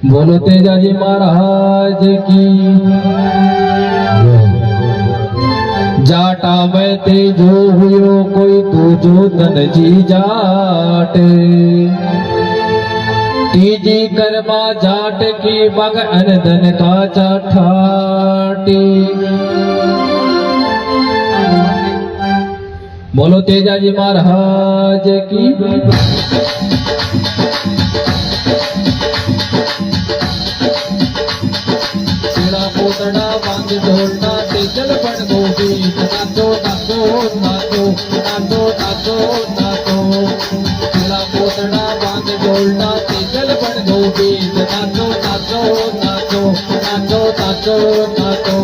बोलो तेजाजी महाराज की। जाटा में तेजो हुयो कोई तुझो तन जी जाट, तीजी कर्मा जाट की बग अनधन का चाठाटी। बोलो तेजाजी महाराज की। पोतड़ा बांध ढोलना तेजल बन गोविंद नाचो नाचो नाचो नाचो नाचो नाचो। तेरा पोतड़ा बांध ढोलना तेजल बन गोविंद नाचो नाचो नाचो नाचो नाचो नाचो।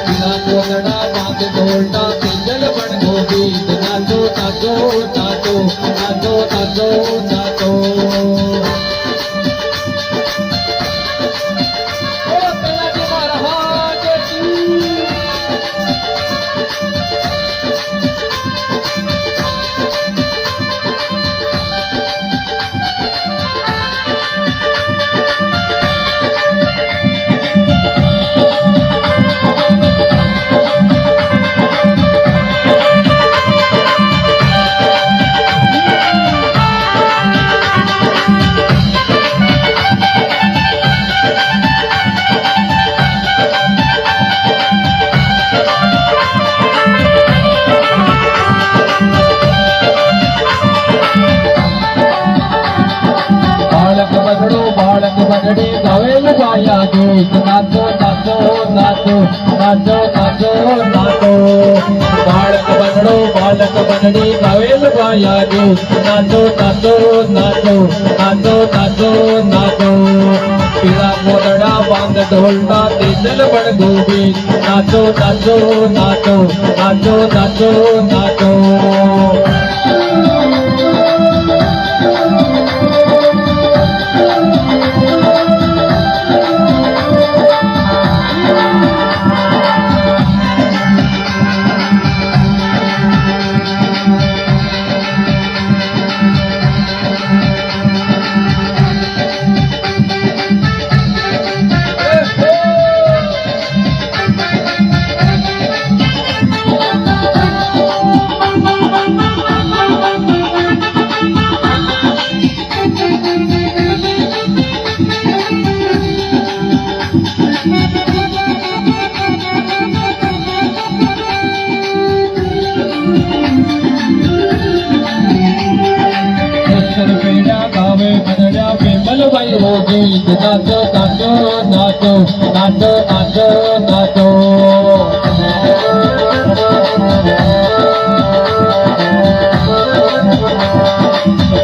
तेरा पोतड़ा बांध ढोलना तेजल बन गोविंद नाचो नाचो नाचो नाचो नाचो नाचो। बालक बगड़ी गवेल गाया गीत नाचो नाचो नाचो नाचो नाचो नाचो। बालक बगड़ी गवेल गाया गीत नाचो नाचो नाचो नाचो नाचो नाचो। पीला मोदड़ा बांध ढोलना तेजल बन गोविंद नाचो नाचो नाचो नाचो नाचो नाचो। गीत नाचो नाचो नाचो नाचो नाचो नाचो।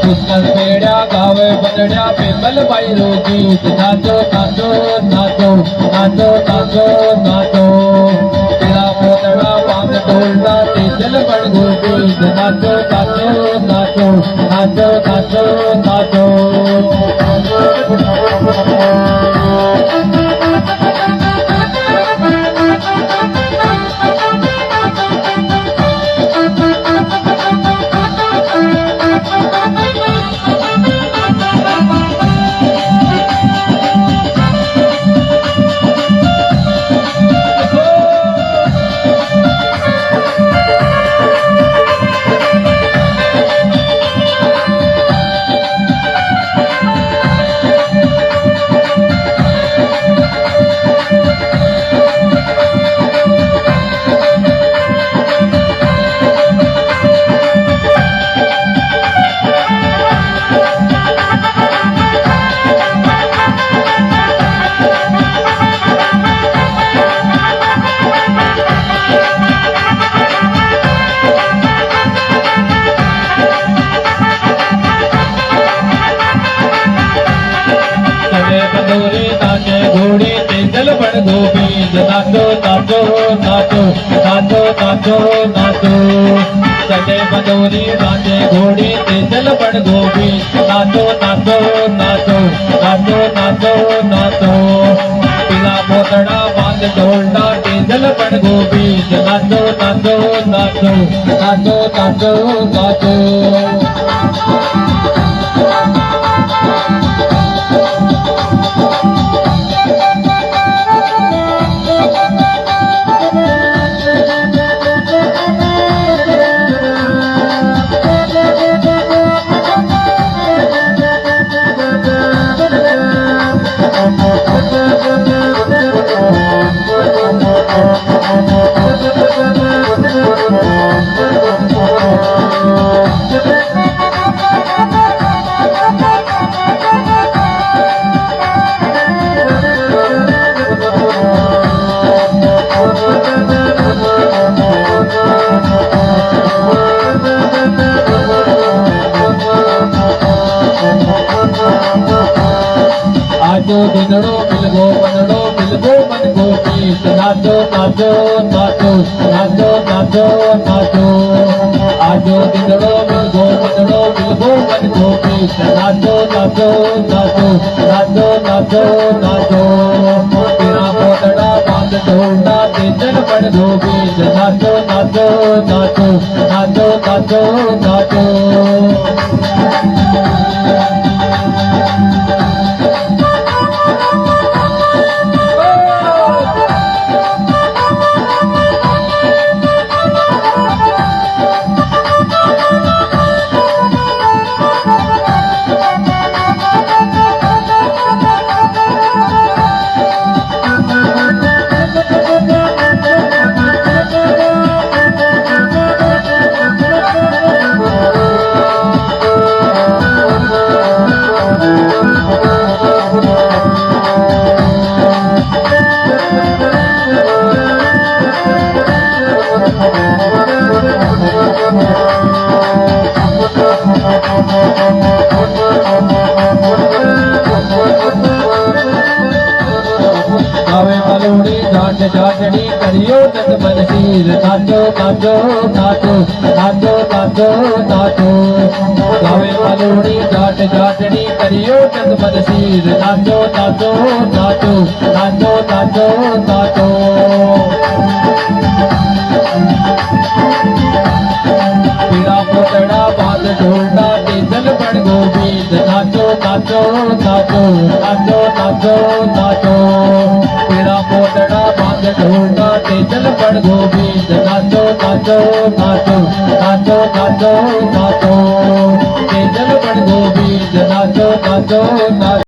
पुष्कर पेड़ा गावे बनड्या पेमल बाईरो गीत नाचो नाचो नाचो नाचो नाचो नाचो। तेरा पोतड़ा बांध ढोलना तेजल बन गोविंद नाचो नाचो नाचो नाचो नाचो नाचो। घोड़ी तेजल बन गोविंद नाचो नाचो नाचो नाचो नाचो नाचो। चले बदौरी नाचे घोड़ी तेजल बन गोविंद नाचो नाचो नाचो नाचो नाचो नाचो। पीला मोतड़ा बांध ढोलना तेजल बन गोविंद नाचो नाचो नाचो नाचो नाचो नाचो। नाचो दिनड़ो मिलगो मनड़ो मिलगो मन को मीत नाचो नाचो नाचो नाचो नाचो नाचो आजो दिनड़ो मिलगो मनड़ो मिलगो मन को मीत नाचो नाचो नाचो नाचो नाचो नाचो तेरा पोतड़ा बांध ढोलना तेजन बड़ धोबीज नाचो नाचो नाचो नाचो नाचो नाचो गावे मलोड़ी जाट जाटनी करियो नंद मनसीर नाचो नाचो नाचो नाचो नाचो नाचो गावे मलोड़ी जाट जाटनी करियो नंद मनसीर नाचो नाचो नाचो नाचो नाचो नाचो पीड़ा पोतड़ा बांध ढोलना तेजल बड़ गोविंद नाचो नाचो नाचो नाचो नाचो नाचो पीड़ा पोतड़ा बांध ढोलना तेजल बड़ गोविंद नाचो नाचो नाचो नाचो नाचो नाचो तेजल बड़ गोविंद नाचो नाचो नाचो